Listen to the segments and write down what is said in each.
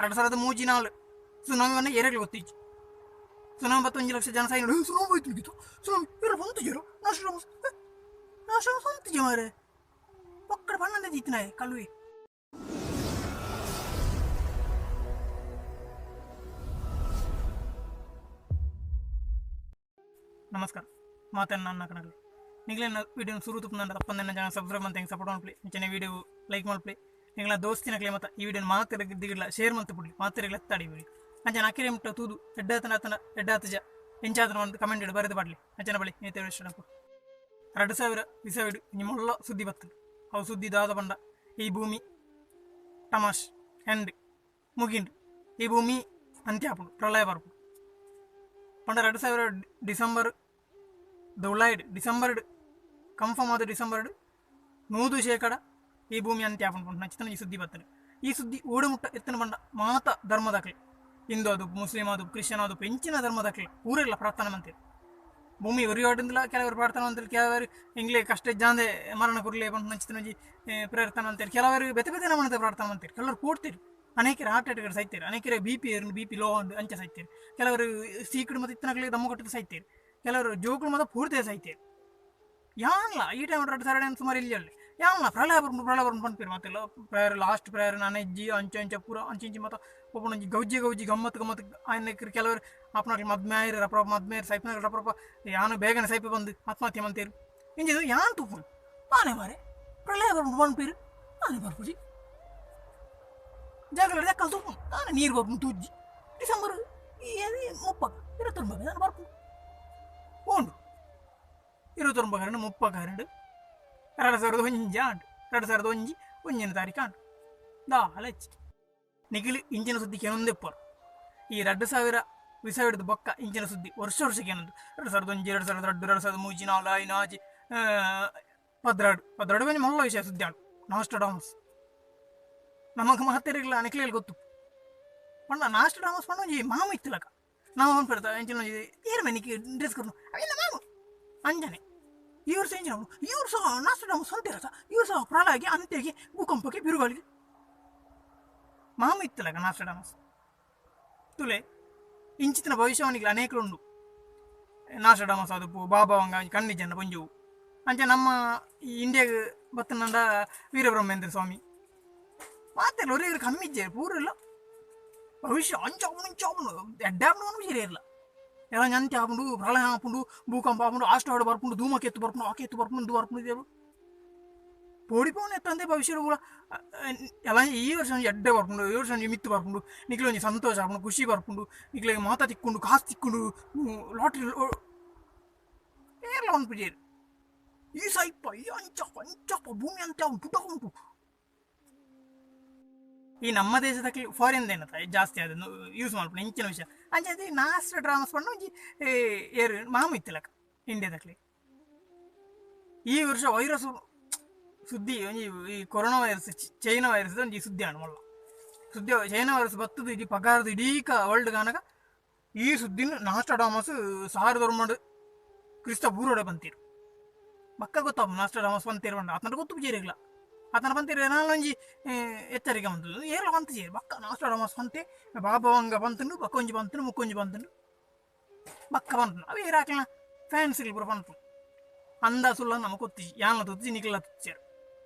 2034 tsunami ವನ್ನ ಏರಿಯಾಗಳು ಗೊತ್ತಿತ್ತು. Tsunami 21 lakh ಜನ ಸಾಯಿ. ಸುನಾಮಿ ಹೋಯ್ತು ಮುಗಿತು. ಸುನಾಮಿ ಇವರು ಬಂತು ಜರು ನಾಶ ಸಂತು ಜಮಾರೆ ಪಕ್ಕಡ ಬಣ್ಣದ ಜಿತ್ನಾಯ ಕಲ್ವಿ. ನಮಸ್ಕಾರ ಮಾತನ್ನ ನನ್ನ ಕಣಗಳು ನಿಗಲಿನ ವಿಡಿಯೋ ಸುರು ತುಪ್ಪಂದ ತಪ್ಪಂದನ್ನ ಜನ ಸಬ್ಸ್ಕ್ರೈಬ್ ಅಂತ ಸಪೋರ್ಟ್ ಮಾಡ್ಲಿ ಹೆಚ್ಚಿನ ವಿಡಿಯೋ ಲೈಕ್ ಮಾಡ್ಲಿ ನಿಗಳ ದೋಸ್ತಿನ ಕ್ಲೇ ಮತ್ತ ಈ ವಿಡಿಯೋ ಮಾತಿರಗಿದ್ದಿಗಿಲ್ಲ ಶೇರ್ ಮಂತ ಬಿಡ್ಲಿ ಮಾತಿರಗಿಲ್ಲ ಎತ್ತಾಡಿ ವಿಡಿಯೋ ಅಂಚನ ಅಕಿರೆ ಮುಟ್ಟ ತೂದು ಎಡ್ಡಾತಜ ಎಂಚಾತನ ಒಂದು ಕಮೆಂಟ್ ಇಡು ಬರೆದು ಬಾಡ್ಲಿ ಅಂಚನ ಬಳಿ ನೇತೆ ಇಷ್ಟನಪ್ಪ 2020 ನಿಮ್ಮೊಳ್ಳ ಸುದ್ದಿ ಬರ್ತದೆ ಅವು ಸುದ್ದಿ ದಾದ ಬಂಡ ಈ ಭೂಮಿ ಟಮಾಶ್ ಹೆಂಡ್ ಮುಗಿಂಡು ಈ ಭೂಮಿ ಅಂತ್ಯ ಹಾಪುಂಡು ಪ್ರಳಯ ಬರ್ಪುಂಡು ಪಂಡ 2000 ಡಿಸೆಂಬರ್ ಡಿಸೆಂಬರ್ ಕನ್ಫರ್ಮ್ ಆದ ಡಿಸೆಂಬರ್ 100% ಈ ಭೂಮಿ ಅಂತ್ಯ ಹಾಪುಂಡು ನಚ್ಚಿತನ ಈ ಸುದ್ದಿ ಬರ್ತದೆ. ಈ ಸುದ್ದಿ ಓಡಮುಟ್ಟ ಎತ್ತನ ಬಂಡ ಮಾತ ಧರ್ಮದಾಕ್ಲೆ ಹಿಂದೂ ಅದು ಮುಸ್ಲಿಂ ಅದು ಕ್ರಿಶ್ಚಿಯನ್ ಅದು ಪೆಂಚಿನ ಧರ್ಮದಾಕ್ಲೆ ಊರೆಲ್ಲ ಪ್ರಾರ್ಥನೆ ಮಂತೀರಿ ಭೂಮಿ ಒರಿಯಾಡಿಂದಿಲ್ಲ ಕೆಲವರು ಪ್ರಾರ್ಥನೆ ಅಂತೇಳಿ ಕೆಲವರು ಇಂಗ್ಲೇ ಕಷ್ಟ ಜಾಂದೆ ಮರಣ ಕುರ್ಲೆ ಬಂದು ನಚ್ಚಿತನಜಿ ಪ್ರಾರ್ಥನೆ ಅಂತೇಳಿ ಕೆಲವರು ಬೆತೆ ಬೆತೆ ನಮನದ ಪ್ರಾರ್ಥನೆ ಅಂತೀರಿ ಕೆಲವರು ಕೂಡ್ತೀರಿ ಅನೇಕರ ಹಾರ್ಟ್ ಅಟ್ಯಾಕ್ ಸಾಯ್ತೀರಿ ಅನೇಕರ ಬಿ ಪಿ ಲೋ ಅಂದು ಅಂಚೆ ಸಾಯ್ತೀರಿ ಕೆಲವರು ಸೀಕಡು ಮತ್ತು ಇತ್ತನಗಳಿಗೆ ದಮ್ಮ ಕೊಟ್ಟಿದ್ದು ಸಾಯ್ತೀರಿ ಕೆಲವರು ಜೋಕುಳು ಮತ್ತು ಪೂರ್ತಿ ಸಾಯ್ತೀರಿ ಯಾನ್ಲ ಈ ಟೈಮ್ 2000 ಸುಮಾರು ಇಲ್ಲಿ ಅಲ್ಲಿ ಯಾನ್ಲ ಪ್ರಳಯ ಬರ್ಕೊಂಡು ಬಂದ್ಪೀರಿ ಮತ್ತೆಲ್ಲ ಪ್ರೇಯರ್ ಲಾಸ್ಟ್ ಪ್ರೇಯರ್ ನಾನೆಜ್ಜಿ ಅಂಚೆ ಪೂರ ಅಂಚಿ ಮತ್ತು ಒಬ್ಬನೊಂಜಿ ಗೌಜಿ ಗಮ್ಮತ್ತು ಆಯ್ನಕ್ರಿ ಕೆಲವರು ಅಪ್ಪನಾಗ್ಲಿ ಮದ್ಮೇರ್ ಸೈಪ್ನಾಗ ರಪ್ರಪ್ಪ ಯಾನು ಬೇಗನೆ ಸೈಪೆ ಬಂದು ಆತ್ಮಹತ್ಯೆ ಮಂತೀರಿ ಇಂಜಿದು ಯಾನ್ ತೂಪು ಆನೆ ಮಾರೆ ಪ್ರಳಯ ಬರ್ಕೊಂಡು ಬಂದ್ಪೀರಿ ಆನೆ ಬರ್ಪುಜಿ ಜಾಗಲ ಲೆಕ್ಕಲ್ ತೂಪು ಆನೆ ನೀರು ಬರ್ಕೊಂಡು ತೂಜ್ಜಿ ಡಿಸೆಂಬರ್ 29 ನಾನು ಬರ್ಪು ಓಂಡು 29 32 2001 ತಾರೀಕು ಆಂಡು ದಾಲೆಚ್ಚಿ ನಿಖಿಲ್ ಇಂಚಿನ ಸುದ್ದಿ ಕೆಲವೊಂದೆಪ್ಪರು ಈ 2000 ಬೊಕ್ಕ ಇಂಚಿನ ಸುದ್ದಿ ವರ್ಷಕ್ಕೆ ಏನೊಂದು 2001 2002 2003 2004 16 ಕೊಂಚ ಮೊಲ್ಲ ವಿಷಯ ಸುದ್ದಿ ಆಡು ನಾಸ್ಟ್ರಡಾಮಸ್ ನಮಗೆ ಮಾತಿರಲಿಲ್ಲ ಅನೆಕ್ಲೇಲಿ ಗೊತ್ತು ಪಂಡ ನಾಸ್ಟ್ರಡಾಮಸ್ ಪಂಡ ಒಂಜಿ ಮಾಮ ಇತ್ತಿಲಕ ನಾವು ಅನ್ಪಿಡ್ತಾ ಎಂಚಿನ ಏರ್ ಮೆನಿಕೆ ಡ್ರೆಸ್ ಕೊಡು ಅವೆಲ್ಲ ಮಾಮು ಅಂಜನೆ ಇವ್ರು ಸಹ ಎಂಜಿನ ಇವ್ರು ಸಹ ನಾಸ್ಟ್ರಡಾಮಸ್ ಅಂತಿರಸ ಇವ್ರು ಸಹ ಪ್ರಳಯಕ್ಕೆ ಅಂತ್ಯಕ್ಕೆ ಭೂಕಂಪಕ್ಕೆ ಬಿರುಗಾಳಿಗೆ ಮಾಮ ಇತ್ತಿಲಕ ನಾಸ್ಟ್ರಡಾಮಸ್ ತುಲೆ ಇಂಚಿನ ಭವಿಷ್ಯವಾಣಿಗಳು ಅನೇಕರು ಉಂಡು ನಾಸ್ಟ್ರಡಾಮಸ್ ಅದು ಬಾಬಾ ವಂಗ ಕಣ್ಣಿಜನ ಪಂಜವು ಅಂಚೆ ನಮ್ಮ ಈ ಇಂಡಿಯಾಗೆ ಬತ್ತನಂದ ವೀರಬ್ರಹ್ಮೇಂದ್ರ ಸ್ವಾಮಿ ಮಾತೆಲ್ಲ ಒರೇ ಕಮ್ಮಿ ಇಜ್ಜೆ ಪೂರಿಲ್ಲ ಭವಿಷ್ಯ ಅಂಚಾಪುಂಡು ಎಡ್ಡಾಪುಂಡು ವಿಷಯ ಇರಲ್ಲ ಎಲ್ಲ ಅಂತ್ಯ ಹಾಪುಂಡು ಪ್ರಳಯ ಹಾಪುಂಡು ಭೂಕಂಪ ಹಾಪುಂಡು ಆಸ್ಟ್ರಾಯ್ಡ್ ಬರ್ಪುಂಡು ಧೂಮಕೇತು ಬರ್ಪುಂಡು ಆಕೆತ್ತು ಬರ್ಪುಂಡು ಇದು ಬರ್ಪುಂಡು ಇದೇವು ಪೋಡಿಪೋನ್ ಎತ್ತಂತೆ ಭವಿಷ್ಯಡು ಕೂಡ ಎಲ್ಲ ಈ ವರ್ಷ ಎಡ್ಡೆ ಬರ್ಪುಂಡು ಈ ವರ್ಷ ಮಿತ್ತು ಬರ್ಪುಂಡು ನಿಖಿಲ ಒಂಜಿ ಸಂತೋಷ ಹಾಪುಂಡು ಖುಷಿ ಬರ್ಪುಂಡು ನಿಖಿಲ ಮಾತ ತಿಕ್ಕೊಂಡು ಕಾಸು ತಿಕ್ಕೊಂಡು ಲಾಟ್ರಿ ಎಲ್ಲ ಒಂದು ಪೂಜೆ ಈ ಸೈಪ ಈ ಅಂಚಪ್ಪ ಭೂಮಿ ಅಂತ ಪುಟ ಉಂಟು ಈ ನಮ್ಮ ದೇಶದಕ್ಕೆ ಫಾರಿನ್ ಏನತ್ತ ಜಾಸ್ತಿ ಅದನ್ನು ಯೂಸ್ ಮಾಡ್ಕೊಂಡು ಇಂಚಿನ ವಿಷಯ ಅಂಚೆ ನಾಸ್ಟ್ರಡಾಮಸ್ ಪಂಡ ಒಂಜಿ ಏರು ಮಾಮ ಇತ್ತಿಲಕ ಇಂಡಿಯಾದಕ್ಕೆ ಈ ವರ್ಷ ವೈರಸ್ ಸುದ್ದಿ ಒಂಜಿ ಈ ಕೊರೋನಾ ವೈರಸ್ ಚೈನಾ ವೈರಸ್ ಒಂಜಿ ಸುದ್ದಿ ಆಂಡು ಮಲ್ಲ ಸುದ್ದಿ ಚೈನಾ ವೈರಸ್ ಬತ್ತದು ಇಡೀ ಪಗಾರದು ಇಡೀ ವರ್ಲ್ಡ್ ಕಾನಕ ಈ ಸುದ್ದಿನ ನಾಸ್ಟ್ರಡಾಮಸ್ 1000 ಕ್ರಿಸ್ತ ಪೂರ್ವಡೆ ಬಂತೀರು ಬಕ್ಕ ಗೊತ್ತಾಗ ನಾಸ್ಟ್ರಡಾಮಸ್ ಬಂತೀರು ಬಂಡ ಆತನ ಗೊತ್ತು ಬಿಜೇರಿಲ್ಲ ಆತನ ಬಂತೀರಿ ನಾನೊಂಜಿ ಎಚ್ಚರಿಕೆ ಬಂತು ಏರ್ಲ ಬಂತು ಸೇರಿ ಬಕ್ಕ ನಾಸ್ಟ್ರಡಾಮಸ್ ಬಂತೆ ಬಾಬವಂಗ ಬಂತುಂಡು ಬಕ್ಕೊಂಜಿ ಬಂತುಂಡು ಮುಕ್ಕೊಂಜಿ ಬಂತುಂಡು ಬಕ್ಕ ಬಂತು ಅವೇ ರಾಕ್ಲ ಫ್ಯಾನ್ಸ್ಗಳು ಪೂರ ಬಂತು ಅಂದ ಸುಳ್ಳ ನಮಗೆ ಗೊತ್ತಿ ಯಾನ್ಲ ತುತ್ತಿ ನಿಕ್ಲ ತುಚ್ಚಾರು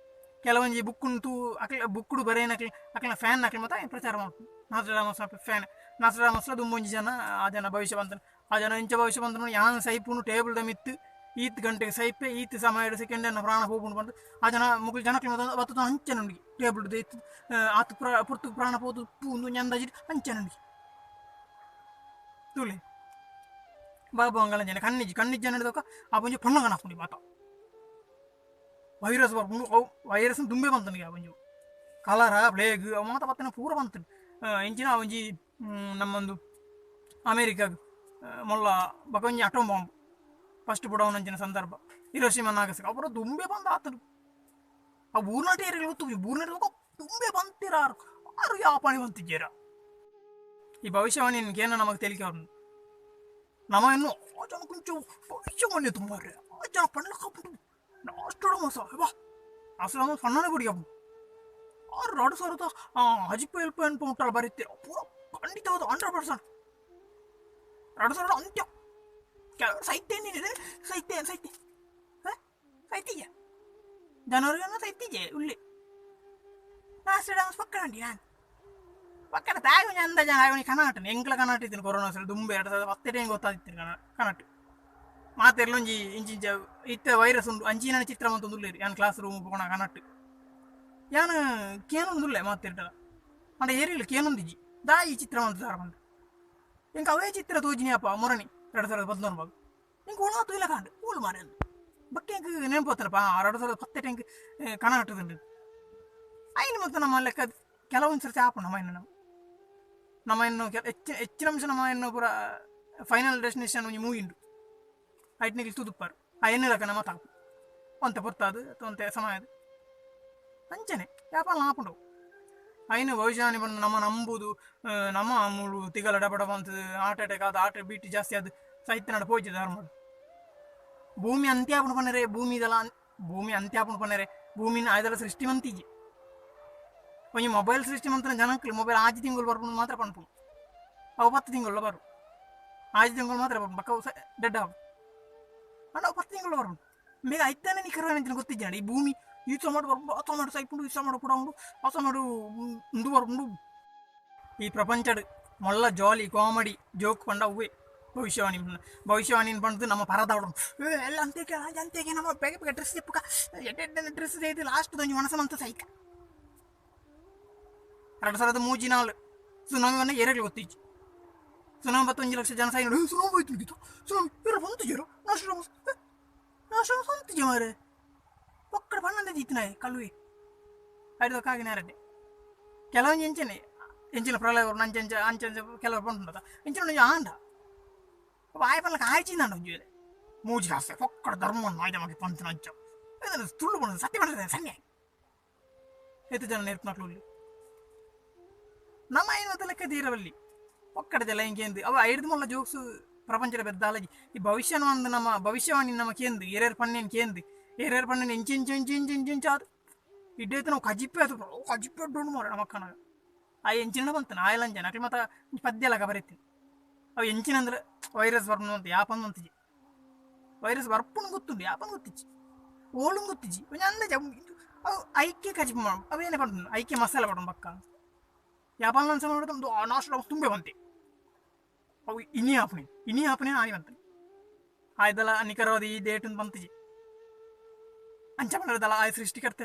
ಕೆಲವೊಂಜಿ ಬುಕ್ಕುಂಟು ಅಕ್ಲ ಬುಕ್ಕುಡು ಬರೇನಕ್ಲೆ ಅಕ್ಲ ಫ್ಯಾನ್ ಹಾಕಿ ಮತ್ತೆ ಪ್ರಚಾರ ಮಾಡ್ತು ನಾಸ್ಟ್ರಡಾಮಸ್ ಫ್ಯಾನ್ ನಾಸ್ಟ್ರಡಾಮಸ್ಲ ದುಂಬೊಂಜಿ ಜನ ಆ ಜನ ಭವಿಷ್ಯ ಬಂತನು ಆ ಜನ ಇಂಚ ಭವಿಷ್ಯ ಬಂತನು ಯಾನ್ ಸೈಪುನು ಟೇಬಲ್ ಮಿತ್ತು ಈತ್ ಗಂಟೆಗೆ ಸೈಪೆ ಈತ್ ಸಮಯ ಸೆಕೆಂಡ್ ಪ್ರಾಣ ಹೋಗ್ಕೊಂಡು ಬಂದು ಆ ಜನ ಮುಗಿಲು ಜನಕ್ಕೆ ಬತ್ತದ ಹಂಚನುಂಡಿ ಟೇಬಲ್ ಇತ್ತು ಆತು ಪುರ್ತು ಪ್ರಾಣ ಹೋದು ಪೂಂದು ಅಂದಾಜಿ ಹಂಚನುಂಡಿ ತುಳಿ ಬಾಬು ಅಂಗಳ ಜನ ಕಣ್ಣಿಜ್ಜ ನಡೆದೋಕ ಆ ಪುಂಜು ಪಣ್ಣಗಣ ಹಾಕೊಂಡು ಮಾತ ವೈರಸ್ ಬರ್ಕೊಂಡು ಅವು ವೈರಸ್ ದುಂಬೆ ಬಂತನಿಗೆ ಆ ಪುಂಜು ಕಲರ ಪ್ಲೇಗ್ ಅವು ಮಾತ ಬತ್ತನ ಪೂರ ಬಂತನು ಇಂಚಿನ ಒಂಜಿ ನಮ್ಮೊಂದು ಅಮೇರಿಕಾಗ ಮೊಲ್ಲ ಬಕೊಂಜಿ ಅಟೋಮ್ ಬಾಂಬ್ ಫಸ್ಟ್ ಬುಡವನಂಚಿನ ಸಂದರ್ಭ ಹಿರೋಶಿಮಾ ನಾಗಸಕ ಅವರ ದುಂಬೆ ಬಂದು ಆತನು ಆ ಊರ್ನಾಟ ಏರಿಯಲ್ಲಿ ಗೊತ್ತು ಊರ್ನಾಟ ದುಂಬೆ ಬಂತಿರಾರು ಆರು ಯಾವ ಪಣಿ ಬಂತಿದ್ದೀರ ಈ ಭವಿಷ್ಯವಾಣಿ ಏನೋ ನಮಗೆ ತೇಲಿಕೆ ಅವ್ರನ್ನು ನಮ್ಮ ಇನ್ನು ಆ ಜನ ಕೊಂಚ ಭವಿಷ್ಯವಾಣಿ ತುಂಬಾರೆ ಆ ಜನ ಪಣ್ಣ ಕಾಪುಂಟು ನಾಸ್ಟ್ರಡಾಮಸ್ ಬಾ ನಾಸ್ಟ್ರಡಾಮಸ್ ಪಣ್ಣನೆ ಕುಡಿಯಪ್ಪು ಎರಡು ಸಾವಿರದ ಹಜಿಪು ಎಲ್ಪ ಅನ್ಕೊಂಬಿಟ್ಟಾರ ಬರೀತೀರ ಪೂರ ಖಂಡಿತ ಹೌದು 100%. 2000 ಅಂತ್ಯ ಸಾಹಿತ್ಯ ಏನಿದೆ ಸಾಹಿತ್ಯ ಸಾಹಿತ್ಯ ಸಾಹಿತ್ಯ ಜನವರಿಗೆ ಸಾಹಿತ್ಯ ಉಳ್ಳಿ ಪಕ್ಕಡಿ ನಾನು ಪಕ್ಕಡ ತಾಯಿ ಅಂದ ಜನ ಕನಾಟನೆ ಎಂಕ್ಲ ಕನಾಟ ಇದ್ದೀನಿ ಕೊರೋನಾ ಸಲ ದುಂಬೆ 2010 ಹೆಂಗೆ ಗೊತ್ತಾಗ್ತೀನಿ ಕನಾಟ ಮಾತೆರ್ಲೊಂಜಿ ಇಂಚಿಂಚ ಇತ್ತ ವೈರಸ್ ಉಂಟು ಅಂಚಿನ ಚಿತ್ರ ಮಂತೊಂದು ಉಳ್ಳೇರಿ ಯಾನ್ ಕ್ಲಾಸ್ ರೂಮ್ ಪೋಣ ಕನಾಟ್ ಯಾನ್ ಕೇನೊಂದುಲ್ಲೆ ಮಾತಿರ್ಟಲ್ಲ ಅಂಡ ಏರಿಲ್ಲ ಕೇನೊಂದಿಜಿ ದಾಯಿ ಚಿತ್ರ ಮಂತ ಸಾರ ಬಂದು ಇಂಕ ಅವೇ ಚಿತ್ರ ತೋಜಿನಿ ಅಪ್ಪ ಮೊರಣಿ 2014 ಬಾಗ ಇಂಕ ಉಳಾತು ಇಲ್ಲ ಕಾಂಡು ಊಳು ಮಾರಿ ಅಂದು ಬಕ್ಕೆ ಇಂಕ ನೆನಪೋತಾರಪ್ಪ 2010 ಹೆಂಗೆ ಕನಾಟದಂಡು ಐನು ಮತ್ತು ನಮ್ಮ ಲೆಕ್ಕ ಕೆಲವೊಂದು ಸರ್ತಿ ಆಪು ನಮ್ಮ ಇನ್ನು ನಮ್ಮ ಇನ್ನು ಹೆಚ್ಚಿನ ಅಂಶ ನಮ್ಮ ಇನ್ನು ಪೂರ ಫೈನಲ್ ಡೆಸ್ಟಿನೇಷನ್ ಒಂಜಿ ಮೂವಿ ಉಂಟು ಐಟ್ನಿಗೆ ತುದುಪ್ಪಾರು ಆ ಎಣ್ಣೆಲಕ್ಕ ನಮ್ಮ ತಾಪು ಒಂತೆ ಪೊತ್ತಾದು ಒಂತೆ ಸಮಯದು ಅಂಚನೆ ಯಾಪಲ್ಲ ಆಪುಂಡು ಐನು ಭವಿಷ್ಯವಾಣಿ ಬಂದು ನಮ್ಮ ನಂಬುದು ನಮ್ಮ ಮೂಳು ತಿಗಲ ಡಬಡ ಬಂತು ಹಾರ್ಟ್ ಅಟ್ಯಾಕ್ ಅದು ಹಾರ್ಟ್ ಬೀಟ್ ಜಾಸ್ತಿ ಅದು ಸಾಹಿತ್ಯ ನಡ ಪೋಯ್ತು ಧರ್ಮ ಭೂಮಿ ಅಂತ್ಯ ಆಪುಂಡು ಪನ್ನರೆ ಭೂಮಿ ಅಂತ್ಯ ಆಪುಂಡು ಪನ್ನರೆ ಭೂಮಿನ ಆಯ್ದಲ್ಲ ಸೃಷ್ಟಿ ಮಂತೀಜಿ ಒಂಜಿ ಮೊಬೈಲ್ ಸೃಷ್ಟಿ ಮಂತ್ರ ಜನಕ್ಕೆ ಮೊಬೈಲ್ 5 ತಿಂಗಳು ಬರ್ಕೊಂಡು ಮಾತ್ರ ಪನ್ಪುಂಡು ಅವು 10 ತಿಂಗಳು ಬರು 5 ತಿಂಗಳು ಮಾತ್ರ ಬರ್ಬೋದು ಬಕ್ಕ ಡೆಡ್ ಆಗ ಅಣ್ಣ 10 ತಿಂಗಳು ಬರ್ಬೋದು ಬೇಗ ಐತಾನೆ ನಿಖರವಾಗಿ ಗೊತ್ತಿದ್ದಾನೆ ಈ ಭೂಮಿ ಈಸ ಮಾಡಿ ಬರ್ಬೋದು ಆತ ಮಾಡಿ ಸೈಪುಂಡು ಈಸ ಮಾಡಿ ಕೂಡ ಉಂಡು ಆತ ಮಾಡು ಉಂಡು ಬರ್ಕೊಂಡು ಈ ಪ್ರಪಂಚಡ್ ಮೊಲ್ಲ ಜಾಲಿ ಕಾಮಿಡಿ ಜೋಕ್ ಪಂಡ ಅವೇ ಭವಿಷ್ಯವಾಣಿ ಬಂದು ನಮ್ಮ ಪರದಾಡು ಎಲ್ಲ ಅಂತ್ಯಕ್ಕೆ ನಮ್ಮ ಬೇಗ ಬೇಗ ಡ್ರೆಸ್ ಎಪ್ಪುಕ ಡ್ರೆಸ್ ಇದು ಲಾಸ್ಟ್ ಒಂಜಿ ಮನಸ್ಸಂತ ಸೈಕ 2034 ಸುನಾಮಿ ಎರಗಲಿ ಗೊತ್ತಿಚ್ಚು ಸುನಾಮಿ 11 ಲಕ್ಷ ಜನ ಸಾಯಿ ಸುನಾಮಿ ಹೋಯ್ತು ಗೀತು ಸುನಾಮಿ ಇವರು ಬಂತು ಜರು ನಾಶ ಸಂತು ಮಾರೆ ಒಕ್ಕಡ ಬಣ್ಣದ ಜೀತನಾಯ್ ಕಳುವೆ ಐದಕ್ಕಾಗಿ ನೇರಡ್ಡೆ ಕೆಲವೊಂದು ಎಂಚಿನ ಪ್ರಳಯ ಅಂಚೆ ಕೆಲವರು ಬಂದು ಎಂಚಿನ ಆಂಡ ಆಯ ಪನ್ಲಕ್ಕೆ ಆಯ್ಚಿಂದ ಒಂಜು ಮೂಜಿ ರಾಸ್ತೆ ಒಕ್ಕಡ ಧರ್ಮವನ್ನು ಆಯ್ದ ಮಾಡಿ ಪಂಚನ ಅಂಚ ತುಳ್ಳು ಬಂದ ಸತ್ಯ ಮಾಡಿದೆ ಸನ್ನೆ ಎತ್ತು ಜನ ನೇರ್ಪು ನಮ್ಮ ಐವತ್ತು ಲೆಕ್ಕ ತೀರವಲ್ಲಿ ಒಕ್ಕಡದೆಲ್ಲ ಹಿಂಗೆ ಅವ 5 ಮೊಲ್ಲ ಜೋಕ್ಸು ಪ್ರಪಂಚದ ಬೆದ್ದಾಲಜಿ ಈ ಭವಿಷ್ಯವಾಣಿ ನಮ್ಮ ಭವಿಷ್ಯವಾಣಿ ನಮ್ಮ ಕೇಂದ್ರ ಏರೇರು ಪಣ್ಣೇನು ಕೇಂದ್ರ ಏರೇರು ಪಣ್ಣೇನು ಇಂಚಿಂಚಾದು ಇಡ್ಡೈತೆ ನಾವು ಕಜಿಪ್ಪೆ ಡೊಂಡು ಮಾರ ನಮ್ಮ ಅಕ್ಕನ ಆ ಎಂಚಿನ ಬಂತಾನೆ ಆಯಲಂಜನ ಅಕ್ಲಿ ಮತ್ತು ಪದ್ಯಲಾಗ ಬರೀತೀನಿ ಅವು ಎಂಚಿನಂದ್ರೆ ವೈರಸ್ ಬರ್ನು ಅಂತ ಯಾಪಂದು ಅಂತಿಜಿ ವೈರಸ್ ಬರ್ಪುಣ್ ಗೊತ್ತುಂಡು ಯಾಪಂದು ಗೊತ್ತಿಚ್ಚಿ ಓಳು ಗೊತ್ತಿಜಿ ಅಂದಾಜ ಅವು ಐಕ್ಯ ಕಜಿಪ್ ಮಾಡು ಅವೇನೇ ಪಡ್ದು ಐಕ್ಯ ಮಸಾಲೆ ಪಡ್ದು ಬಕ್ಕ ಯಾಪಂದು ಅನ್ಸ ಮಾಡೋದು ನಾಷ್ಟ ತುಂಬೆ ಬಂತೆ ಅವು ಇನಿ ಆಪಣೆ ಆನಿ ಬಂತ ಆಯ್ದಲ್ಲ ನಿಖರವಾದ ಈ ಡೇಟ್ ಅಂತ ಬಂತಿಜಿ ಅಂಚ ಪಂಡದಲ್ಲ ಆಯ್ ಸೃಷ್ಟಿಕರ್ತ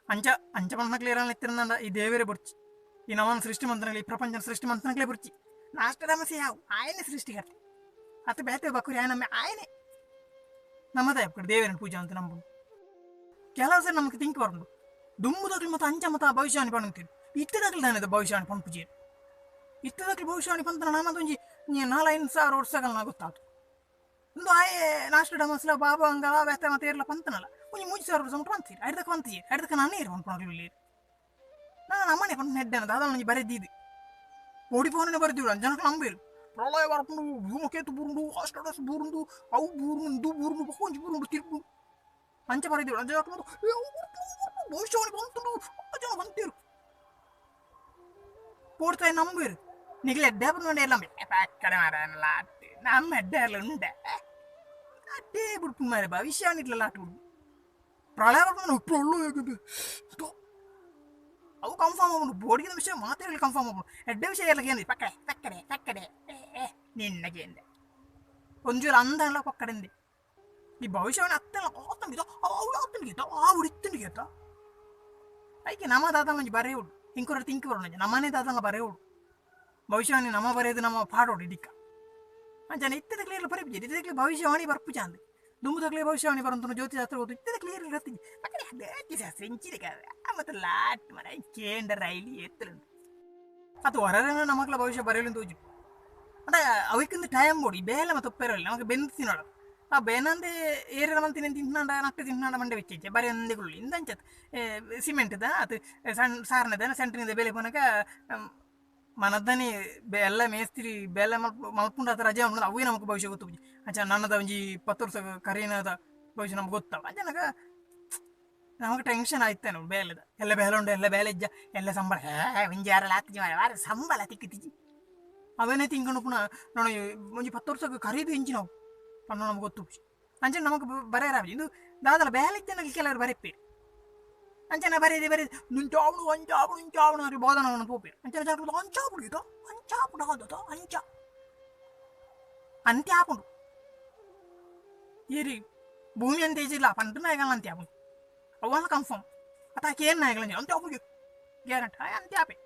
ಅಂಚ ಪಂಡ ಕ್ಲಿಯರ್ ಎತ್ತಿರಂದ ಈ ದೇವರೇ ಬುರ್ಚಿ ಈ ನವನ ಸೃಷ್ಟಿ ಮಂತ್ರನಲ್ಲಿ ಈ ಪ್ರಪಂಚ ಸೃಷ್ಟಿ ಮಂತ್ರನಕ್ಲೇ ಬುರ್ಚಿ ನಾಷ್ಟ ಸಮಸ್ಯೆ ಯಾವ ಆಯನೇ ಸೃಷ್ಟಿಕರ್ತೆ ಅತ್ತ ಬೇತೆ ಬಕ್ಕುರಿ ಆಯ ನಮ್ಮ ಆಯನೇ ನಮ್ಮದೇ ದೇವರನ್ನ ಪೂಜಾ ಅಂತ ನಂಬುದು ಕೆಲವು ಸರಿ ನಮಗೆ ತಿಂಕ್ ಬರೋದು ದುಂಬುದಾಗ್ಲಿ ಮತ್ತು ಅಂಚ ಮತ್ತು ಭವಿಷ್ಯವಾಣಿ ಪಣ್ತೀವಿ ಇತ್ತದಾಗ್ಲಿ ನಾನಿದೆ ಭವಿಷ್ಯವಾಣಿ ಪಣ್ ಪೂಜೆ ಇತ್ತದಾಗ್ಲಿ ಭವಿಷ್ಯವಾಣಿ ಪಂತ ನನ್ನದೊಂಜಿ 4,000 ವರ್ಷಗಳನ್ನ ಗೊತ್ತಾಯ್ತು ಒಂದು ಆಯೆ ನಾಷ್ಟ ಡಮಸ್ಲ ಬಾಬಾ ಹಂಗಲ ವ್ಯಥ ಮತ್ತೆ ಇರಲ್ಲ ಪಂತನಲ್ಲ ಒಂಜಿ 3,000 ವರ್ಷ ಉಂಟು ಅಂತೀರಿ ಐದಕ್ಕೆ ನಾನೇ ಇರು ಅನ್ಕೊಂಡು ನಾನು ನಮ್ಮನೆ ಪಂತ ನೆಡ್ಡನದ ಅದನ್ನು ನಂಗೆ ಬರೆದಿದ್ದು ಓಡಿಪೋನೇ ಬರೆದಿವ್ರು ಜನಕ್ಕೆ ನಂಬೇರು ಪ್ರಳಯ ಬರ್ಕೊಂಡು ಭೂಮಕೇತು ಬೂರುಂಡು ಅಷ್ಟಡಸ್ ಬೂರುಂಡು ಅವು ಬೂರುಂಡು ಕೊಂಚ ಬೂರುಂಡು ತಿರುಪು ಅಂಚೆ ಬರೆದಿವ್ರು ಅಂಚೆ ಹಾಕೊಂಡು ಭವಿಷ್ಯವಾಣಿ ಬಂತು ಜನ ಬಂತೀರು ಪೋಡ್ತಾಯಿ ನಂಬೇರು ನಿಗಲ ಎಡ್ಡೆ ಬಂದು ಎಲ್ಲ ಕಡೆ ಮಾರಲ್ಲ ನಮ್ಮ ಎಡ್ಡೆ ಎಲ್ಲ ಉಂಡೆ ಅಡ್ಡೇ ಬಿಡ್ತು ಮಾರೆ ಭವಿಷ್ಯವಾಣಿ ಇಟ್ಲಲ್ಲ ಆಟ ಬಿಡು ಪ್ರಳಯ ಬರ್ಕೊಂಡು ಉಪ್ಪು ಒಳ್ಳು ಹೇಗಿದೆ ಅವು ಕನ್ಫರ್ಮ್ ಆಗ್ಬಿಡು ಬೋರ್ಡಿನ ವಿಷಯ ಮಾತಾಡಲಿ ಕನ್ಫರ್ಮ್ ಆಗ್ಬಿಡು ಎಡ್ಡೆ ವಿಷಯ ಎಲ್ಲ ಏನಿದೆ ಪಕ್ಕಡೆ ನಿನ್ನಗೆ ಎಂದೆ ಒಂಚೂರು ಅಂದ ಎಲ್ಲ ಪಕ್ಕಡೆಂದೆ ಈ ಭವಿಷ್ಯವಾಣಿ ಅತ್ತೆಲ್ಲ ಆತಂಗಿತ ಅವಳು ಆತಂಗಿತ ಆ ಹುಡಿತ್ತಂಡಿಗೆತ ಐಕೆ ನಮ್ಮ ದಾದ ಮಂಜಿ ಬರೇ ಉಡು ಇಂಕೊರ ತಿಂಕ್ ಬರೋಣ ನಮ್ಮನೆ ದಾದಲ್ಲ ಬರೇ ಉಡು ಭವಿಷ್ಯವಾಣಿ ನಮ್ಮ ಬರೆಯೋದು ನಮ್ಮ ಪಾಡೋಡು ಇಡಿಕ್ಕ ಅಂಚನೆ ಇತ್ತದ ಕ್ಲಿಯರ್ ಬರೀ ಇದ್ದಕ್ಕೆ ಭವಿಷ್ಯವಾಣಿ ಬರ್ಪು ಚಾಂದ್ ದುಂಬುದಾಗಲೇ ಭವಿಷ್ಯವಾಣಿ ಬರಂತ ಜ್ಯೋತಿ ಶಾಸ್ತ್ರ ಓದು ಇತ್ತದ ಕ್ಲಿಯರ್ ಇರತ್ತೀನಿ ಜ್ಯೋತಿ ಶಾಸ್ತ್ರ ಇಂಚಿದೆ ಮತ್ತು ಲಾಟ್ ಮರ ಕೇಂದ್ರ ರೈಲಿ ಎತ್ತಲುಂಟು ಅದು ಹೊರನ ನಮಗ್ಲ ಭವಿಷ್ಯ ಬರೆಯಲು ತೋಜು ಅದ ಅವಕ್ಕಿಂತ ಟೈಮ್ ಬೋಡಿ ಬೇಲೆ ಮತ್ತು ಉಪ್ಪೇರಲ್ಲ ನಮಗೆ ಬೆಂದು ತಿನ್ನೋಡು ಆ ಬೇನಂದೇ ಏರಿನ ಮಂತಿನ ತಿಂತಾಂಡ ನಟ್ಟು ತಿಂತಾಂಡ ಮಂಡೆ ವೆಚ್ಚ ಬರೀ ಒಂದೆಗಳು ಇಂದಂಚತ್ ಸಿಮೆಂಟ್ದ ಅದು ಸಣ್ಣ ಸಾರನದ ಸೆಂಟ್ರಿನಿಂದ ಬೆಲೆ ಪನಕ ಮನದ್ದನೇ ಎಲ್ಲ ಮೇಸ್ತಿರಿ ಬೆಲ್ಲ ಮಲ್ಪುಂಡ ರಜೆ ಮಾಡ್ಕೊಂಡು ಅವೇ ನಮಗೆ ಭವಿಷ್ಯ ಗೊತ್ತು ಅಂಚ ನನ್ನದ ಒಂಜಿ 10 ವರ್ಷ ಕರೀನದ ಭವಿಷ್ಯ ನಮ್ಗೆ ಗೊತ್ತಾವ ಅಂಚನಕ ನಮಗೆ ಟೆನ್ಷನ್ ಆಯ್ತೇನು ಬೇಲೆದ ಎಲ್ಲ ಬೇಲೆ ಉಂಡು ಎಲ್ಲ ಬೇಲೆ ಇಜ್ಜ ಎಲ್ಲ ಸಂಬಳ ಒಂಜಾರಲ್ಲ ಹತ್ತಿಜಿ ವಾರ ಸಂಬಳ ತಿಕ್ಕಿತಿಜಿ ಅವನೇ ತಿಂಕೊಂಡು ಪುನಃ ನಾನು ಒಂಜಿ 10 ವರ್ಷಕ್ಕೆ ಖರೀದು ಇಂಚಿ ನಾವು ಪಣ್ಣ ನಮ್ಗೆ ಗೊತ್ತು ಅಂಚೆ ನಮಗೆ ಬರೆಯರಾವಿ ಇದು ದಾದಲ ಬೇಲೆ ಇದ್ದೇನೆ ಕೆಲವರು ಬರೆಪ್ಪೇರು ಅಂಚನ ಬರೆಯದೆ ನುಂಚಾವಣು ಅಂಚಾವಣು ಇಂಚಾವಣು ಅವ್ರಿಗೆ ಬೋಧನವನ್ನು ಪೋಪೇರು ಅಂಚನ ಜಾಗ್ರತೆ ಅಂಚಾಪುಡು ಇದು ಅಂಚಾಪುಡು ಹೌದು ಅಂಚ ಅಂತ್ಯ ಆಪುಂಡು ಏರಿ ಭೂಮಿ ಅಂತ ಇಜಿಲ್ಲ ಪಂಟ ನಾಯಕಲ್ಲ ಅಂತ್ಯ ಆಪುಂಡು ಅವಾಗ ಕನ್ಫರ್ಮ್ ಅತಾಕೆ ಏನು ನಾಯಕಲ್ಲ ಅಂತ್ಯ ಆಪುಜು ಗ್ಯಾರಂಟಿ ಅಂತ್ಯ ಆಪೆ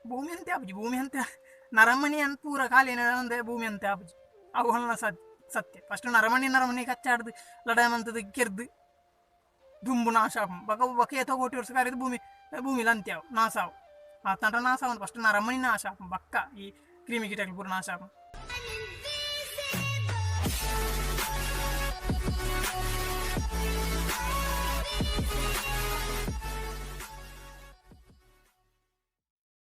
ಭೂಮಿ ಅಂತ್ಯ ಆಪುಜಿ ಭೂಮಿ ಅಂತ್ಯ ನರಮಣಿ ಅಂತ ಪೂರ ಕಾಲಿನ ಅಂದ್ರೆ ಭೂಮಿ ಅಂತ್ಯ ಆಪುಜಿ ಅವು ಹೊಲ ಸತ್ಯ ಫಸ್ಟ್ ನರಮಣಿ ಕಚ್ಚಾಡ್ದು ಲಡಾಮಂತದ ಕೆರ್ದು ದುಂಬು ನಾಶ ಬಕೆ ತಗೋಟಿ ವರ್ಷ ಕಾರಿದ್ದು ಭೂಮಿಲಿ ಅಂತ್ಯಾವು ನಾಸಾವು ಆ ತಂಡ ನಾಶವನ್ನು ಫಸ್ಟ್ ನರಮಣಿ ನಾಶ ಬಕ್ಕ ಈ ಕ್ರಿಮಿ ಕೀಟಗಳು ಪೂರ ನಾಶ